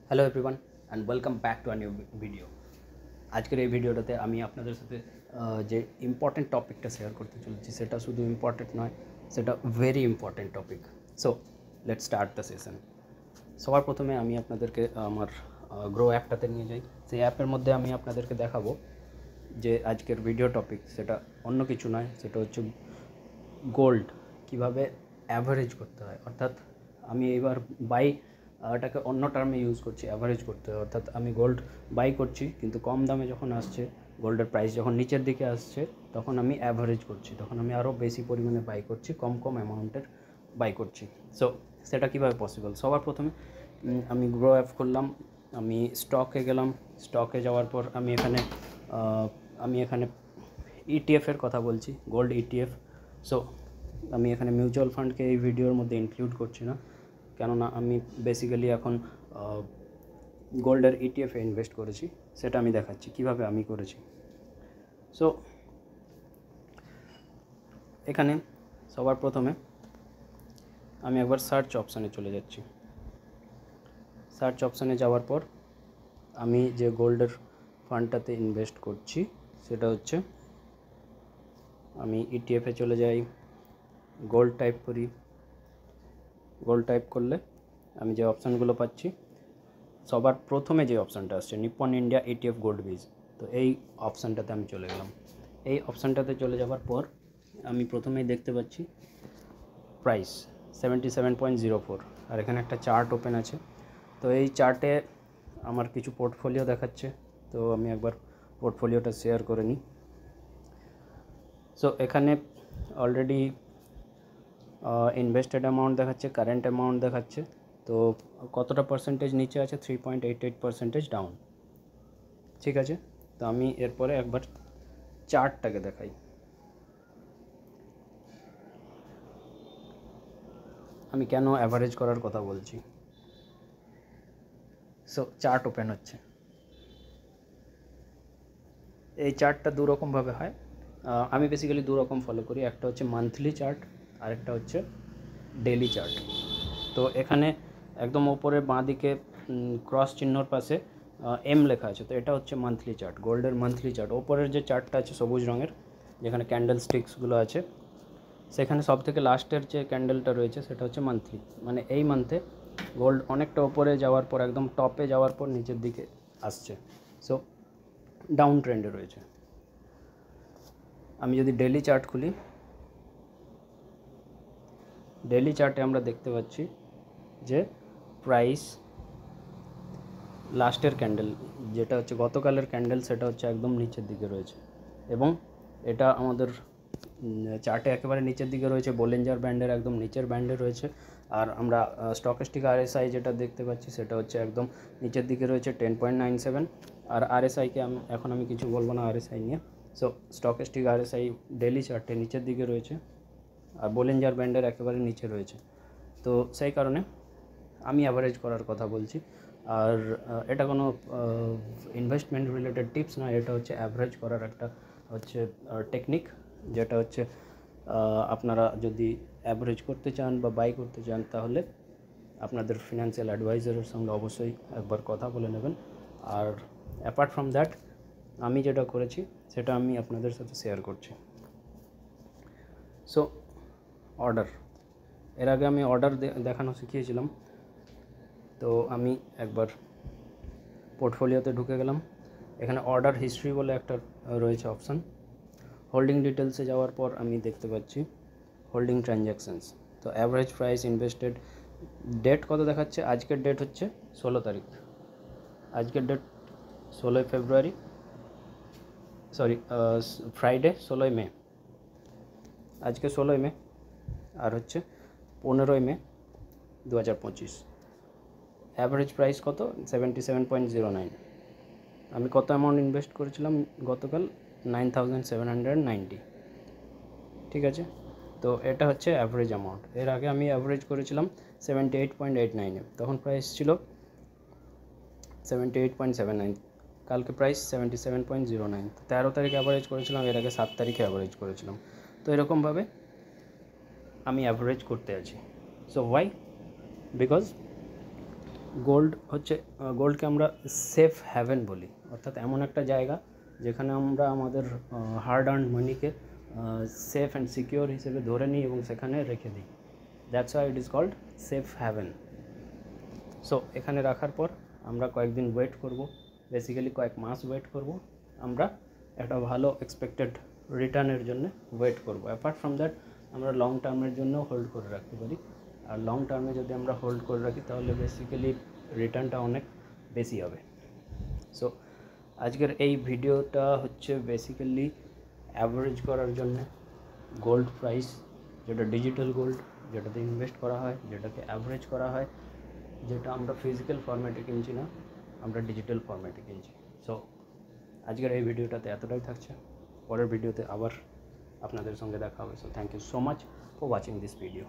Hello everyone and welcome back to a new video. আজকের এই ভিডিওটাতে আমি আপনাদের সাথে যে ইম্পর্টেন্ট টপিকটা শেয়ার করতে চলেছি সেটা শুধু ইম্পর্টেন্ট নয়, সেটা very important topic. So let's start the session. সবার প্রথমে আমি আপনাদেরকে আমার গ্রো অ্যাপটাতে নিয়ে যাই। সেই অ্যাপের মধ্যে আমি আপনাদেরকে দেখাবো যে আজকের ভিডিও টপিক সেটা অন্য কিছু নয়, সেটা হচ্ছে গোল্ড কীভাবে অ্যাভারেজ করতে হয়। অর্থাৎ আমি এবার এটাকে অন্য টার্মে ইউজ করছি, অ্যাভারেজ করতে হয়। অর্থাৎ আমি গোল্ড বাই করছি, কিন্তু কম দামে যখন আসছে, গোল্ডের প্রাইস যখন নিচের দিকে আসছে, তখন আমি অ্যাভারেজ করছি, তখন আমি আরও বেশি পরিমাণে বাই করছি, কম কম অ্যামাউন্টের বাই করছি। সো সেটা কীভাবে পসিবল? সবার প্রথমে আমি গ্রো অ্যাপ করলাম, আমি স্টকে গেলাম। স্টকে যাওয়ার পর আমি এখানে ইটিএফের কথা বলছি, গোল্ড ইটিএফ। সো আমি এখানে মিউচুয়াল ফান্ডকে এই ভিডিওর মধ্যে ইনক্লুড করছি না, কেননা আমি বেসিক্যালি এখন গোল্ডের ইটিএফে ইনভেস্ট করেছি। সেটা আমি দেখাচ্ছি কীভাবে আমি করেছি। সো এখানে সবার প্রথমে আমি একবার সার্চ অপশানে চলে যাচ্ছি। সার্চ অপশানে যাওয়ার পর আমি যে গোল্ডের ফান্ডটাতে ইনভেস্ট করছি সেটা হচ্ছে, আমি ইটিএফে চলে যাই, গোল্ড টাইপ করি। গোল্ড টাইপ করলে আমি যে অপশানগুলো পাচ্ছি, সবার প্রথমে যে অপশানটা আসছে নিপ্পন ইন্ডিয়া ইটিএফ গোল্ড বিজ, তো এই অপশানটাতে আমি চলে গেলাম। এই অপশানটাতে চলে যাওয়ার পর আমি প্রথমেই দেখতে পাচ্ছি প্রাইস 77.04, আর এখানে একটা চার্ট ওপেন আছে। তো এই চার্টে আমার কিছু পোর্টফোলিও দেখাচ্ছে, তো আমি একবার পোর্টফোলিওটা শেয়ার করে নিই। সো এখানে অলরেডি ইনভেস্টেড অ্যামাউন্ট দেখাচ্ছে, কারেন্ট অ্যামাউন্ট দেখাচ্ছে। তো কতটা পার্সেন্টেজ নিচে আছে? 3.88% ডাউন। ঠিক আছে, তো আমি এরপরে একবার চার্টটাকে দেখাই। আমি কেন অ্যাভারেজ করার কথা বলছি। সো চার্ট ওপেন হচ্ছে। এই চার্টটা দুরকমভাবে হয়, আমি বেসিক্যালি দুরকম ফলো করি। একটা হচ্ছে মান্থলি চার্ট, আর একটা হচ্ছে ডেলি চার্ট। তো এখানে একদম ওপরে বাঁ দিকে ক্রস চিহ্নর পাশে এম লেখা আছে, তো এটা হচ্ছে মান্থলি চার্ট, গোল্ডের মান্থলি চার্ট। ওপরের যে চার্টটা আছে সবুজ রঙের, যেখানে ক্যান্ডেল স্টিক্সগুলো আছে, সেখানে সব থেকে লাস্টের যে ক্যান্ডেলটা রয়েছে সেটা হচ্ছে মান্থলি। মানে এই মান্থে গোল্ড অনেকটা ওপরে যাওয়ার পর, একদম টপে যাওয়ার পর নিচের দিকে আসছে। সো ডাউন ট্রেন্ডে রয়েছে। আমি যদি ডেলি চার্ট খুলি, ডেলি চার্টে আমরা দেখতে পাচ্ছি যে প্রাইস লাস্টের ক্যান্ডেল, যেটা হচ্ছে গতকালের ক্যান্ডেল, সেটা হচ্ছে একদম নিচের দিকে রয়েছে। এবং এটা আমাদের চার্টে একেবারে নিচের দিকে রয়েছে, বোলিঞ্জার ব্যান্ডের একদম নিচের ব্যান্ডে রয়েছে। আর আমরা স্টকেস্টিক আরএসআই যেটা দেখতে পাচ্ছি সেটা হচ্ছে একদম নিচের দিকে রয়েছে, 10.97। আর আরএসআইকে এখন আমি কিছু বলবো না আরএসআই নিয়ে। সো স্টকেস্টিক আরএসআই ডেলি চার্টে নিচের দিকে রয়েছে, আর বোলিঞ্জার ব্যান্ডের একেবারে নিচে রয়েছে। তো সেই কারণে আমি অ্যাভারেজ করার কথা বলছি। আর এটা কোনো ইনভেস্টমেন্ট রিলেটেড টিপস না, এটা হচ্ছে অ্যাভারেজ করার একটা হচ্ছে টেকনিক, যেটা হচ্ছে আপনারা যদি অ্যাভারেজ করতে চান বা বাই করতে চান, তাহলে আপনাদের ফিনান্সিয়াল অ্যাডভাইজারের সঙ্গে অবশ্যই একবার কথা বলে নেবেন। আর অ্যাপার্ট ফ্রম দ্যাট, আমি যেটা করেছি সেটা আমি আপনাদের সাথে শেয়ার করছি। সো অর্ডার, এর আগে আমি অর্ডার দেখানো শিখিয়েছিলাম। তো আমি একবার পোর্টফোলিওতে ঢুকে গেলাম। এখানে অর্ডার হিস্ট্রি বলে একটা রয়েছে অপশান। হোল্ডিং ডিটেলসে যাওয়ার পর আমি দেখতে পাচ্ছি হোল্ডিং ট্রানজ্যাকশানস। তো অ্যাভারেজ প্রাইস ইনভেস্টেড, ডেট কত দেখাচ্ছে? আজকের ডেট হচ্ছে 16 তারিখ, আজকের ডেট 16 ফেব্রুয়ারি, ফ্রাইডে 16 মে। আজকে 16 মে, আর হচ্ছে 15 মে 2025। অ্যাভারেজ প্রাইস কত? 77.09। আমি কত অ্যামাউন্ট ইনভেস্ট করেছিলাম গতকাল? 9790। ঠিক আছে, তো এটা হচ্ছে অ্যাভারেজ অ্যামাউন্ট। এর আগে আমি অ্যাভারেজ করেছিলাম 78.89-এ, তখন প্রাইস ছিল 78.79। কালকে প্রাইস 77.09। 13 তারিখে অ্যাভারেজ করেছিলাম, এর আগে 7 তারিখে অ্যাভারেজ করেছিলাম। তো এরকমভাবে আমি অ্যাভারেজ করতে আছি। So Y? বিকজ গোল্ড হচ্ছে গোল্ডকে আমরা সেফ হ্যাভেন বলি, অর্থাৎ এমন একটা জায়গা যেখানে আমরা আমাদের হার্ড আর্ন মানিকে সেফ অ্যান্ড সিকিওর হিসেবে ধরে নিই এবং সেখানে রেখে দিই। That's why it is called safe haven. So এখানে রাখার পর আমরা কয়েকদিন ওয়েট করব, বেসিক্যালি কয়েক মাস ওয়েট করব, আমরা একটা ভালো এক্সপেক্টেড রিটার্নের জন্য ওয়েট করব। অ্যাপার্ট ফ্রম দ্যাট আমরা লং টার্মের জন্য হোল্ড করে রাখতে পারি, আর লং টার্মে যদি আমরা হোল্ড করে রাখি তাহলে বেসিক্যালি রিটার্নটা অনেক বেশি হবে। সো আজকের এই ভিডিওটা হচ্ছে বেসিক্যালি অ্যাভারেজ করার জন্য গোল্ড প্রাইস, যেটা ডিজিটাল গোল্ড, যেটাতে ইনভেস্ট করা হয়, যেটাকে অ্যাভারেজ করা হয়, যেটা আমরা ফিজিক্যাল ফরম্যাটে কিনছি না, আমরা ডিজিটাল ফরম্যাটে কিনছি। সো আজকের এই ভিডিওটাতে এতটাই থাকছে, পরের ভিডিওতে আবার আপনাদের সঙ্গে দেখা হবে। So thank you so much for watching this video.